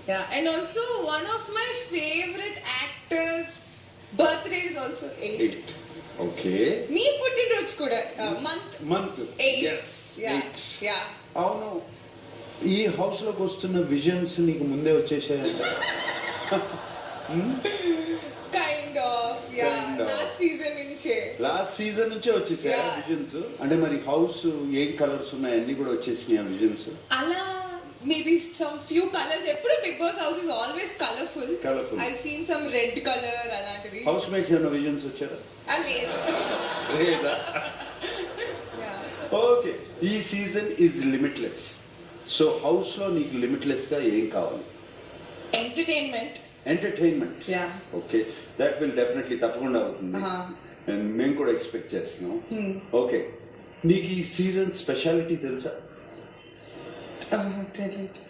Yeah, and also one of my favorite actors' birthday is also 8. Okay Me పుట్టినరోజు కూడా month month 8. Yes Yeah, yeah. అవును ఈ house లోకి వస్తున్న visions నీకు ముందే వచ్చేసాయి. Kind of, yeah. Kind of. Last season నుంచే. లాస్ట్ సీజన్ నుంచే వచ్చేసాయి Yeah. విజన్స్. అంటే మరి హౌస్ ఏం కలర్స్ ఉన్నాయి అన్ని కూడా వచ్చేసినాయి ఆ విజన్స్. అలా maybe some few colors. ఎప్పుడు Big Boss house is always colourful. Colourful. I've seen some red color అలాంటిది. హౌస్ మేట్స్ ఏమైనా విజన్స్ వచ్చారా? లేదా? Yeah. ఓకే ఈ season is limitless. So house లో నీకు లిమిట్లెస్ గా ఏం కావాలి? Entertainment. Entertainment. Yeah. Okay that will definitely తప్పకుండా అవుతుంది. అండ్ మేము కూడా ఎక్స్పెక్ట్ చేస్తున్నాం. ఓకే నీకు ఈ సీజన్ స్పెషాలిటీ తెలుసా? తెలీదు.